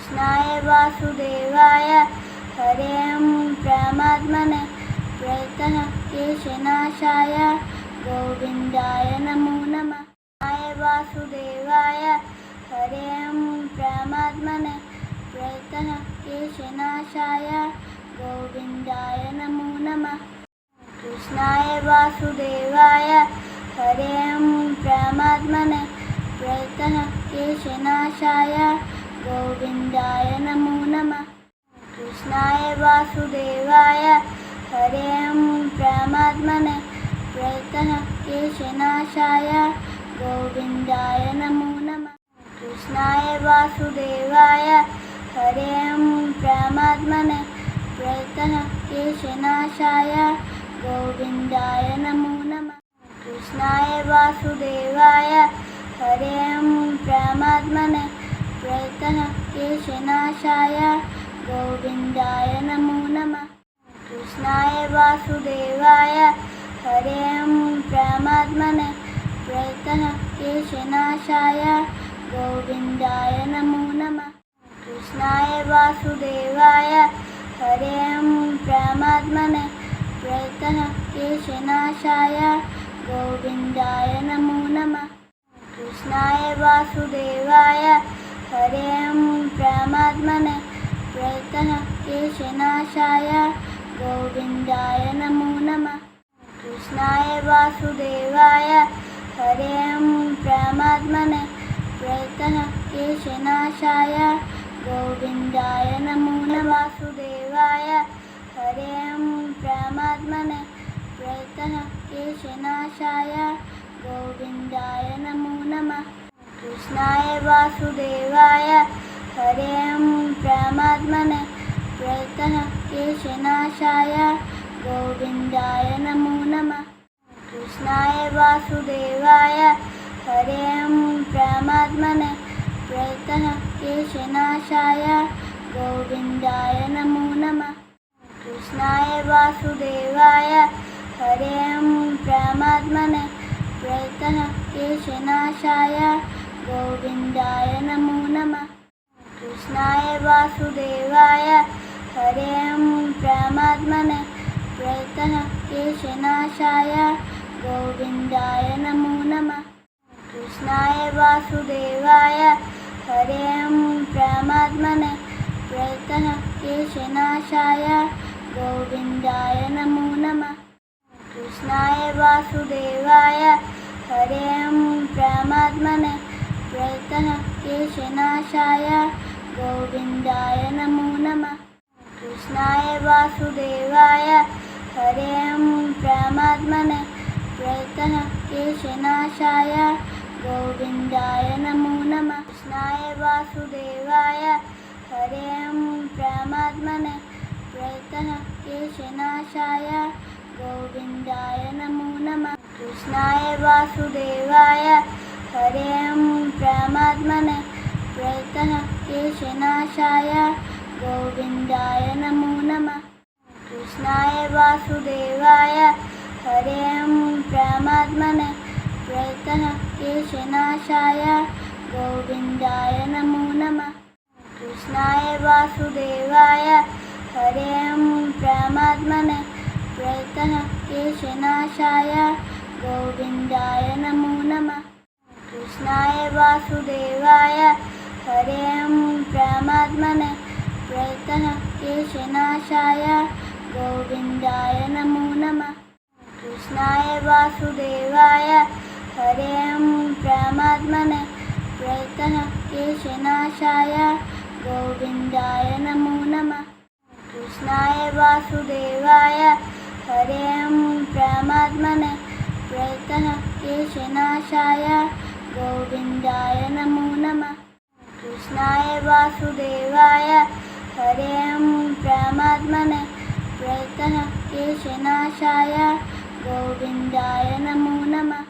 कृष्णाय वासुदेवाय हरे परमात्मने प्रणतः केशनाशाय गोविन्दाय नमो नमः। कृष्णाय वासुदेवाय हरे परमात्मने प्रणतः केशनाशाय गोविन्दाय नमो नमः। कृष्णाय वासुदेवाय हरे परमात्मने प्रणतः केशनाशाय गोविन्दाय नमो नमः। कृष्णाय वासुदेवाय हरे परमात्मने प्रणतः केशनाशाय गोविन्दाय नमो नमः। कृष्णाय वासुदेवाय हरे परमात्मने प्रणतः केशनाशाय गोविन्दाय नमो नमः। कृष्णाय वासुदेवाय हरे परमात्मने प्रणतः केशनाशाय गोविन्दाय नमो नमः। कृष्णाय वासुदेवाय हरे परमात्मने प्रणतः केशनाशाय गोविन्दाय नमो नमः। कृष्णाय वासुदेवाय हरे परमात्मने प्रणतः केशनाशाय गोविन्दाय नमो नमः। कृष्णाय वासुदेवाय हरे परमात्मने प्रणतः केशनाशाय गोविन्दाय नमो नमः। कृष्णाय वासुदेवाय हरे परमात्मने प्रणतः केशनाशाय गोविन्दाय नमो नमः। वासुदेवाय हरे परमात्मने प्रणतः केशनाशाय गोविन्दाय नमो नमः। कृष्णाय वासुदेवाय हरे परमात्मने प्रणतः केशनाशाय गोविन्दाय नमो नमः। कृष्णाय वासुदेवाय हरे परमात्मने प्रणतः केशनाशाय गोविन्दाय नमो नमः। कृष्णाय वासुदेवाय हरे परमात्मने प्रणतः केशनाशाय गोविन्दाय नमो नमः। कृष्णाय वासुदेवाय हरे परमात्मने प्रणतः केशनाशाय गोविन्दाय नमो नमः। कृष्णाय वासुदेवाय हरे परमात्मने प्रणतः केशनाशाय गोविन्दाय नमो नमः। कृष्णाय वासुदेवाय हरे परमात्मने प्रणतः केशनाशाय गोविन्दाय नमो नमः। कृष्णाय वासुदेवाय हरे परमात्मने प्रणतः केशनाशाय गोविन्दाय नमो नमः। कृष्णाय वासुदेवाय हरे परमात्मने प्रणतः केशनाशाय गोविन्दाय नमो नमः। कृष्णाय वासुदेवाय हरे परमात्मने प्रणतः केशनाशाय गोविन्दाय नमो नमः। कृष्णाय वासुदेवाय हरे परमात्मने प्रणतः केशनाशाय गोविन्दाय नमो नमः। कृष्णाय वासुदेवाय हरे परमात्मने प्रणतः केशनाशाय गोविन्दाय नमो नमः। कृष्णाय वासुदेवाय हरे परमात्मने प्रणतः केशनाशाय गोविन्दाय नमो नमः। कृष्णाय वासुदेवाय हरे परमात्मने प्रणतः केशनाशाय गोविन्दाय नमो नमः। कृष्णाय वासुदेवाय हरे परमात्मने प्रणतः केशनाशाय गोविन्दाय नमो नमः। कृष्णाय वासुदेवाय हरे परमात्मने प्रणतः केशनाशाय गोविन्दाय नमो नमः।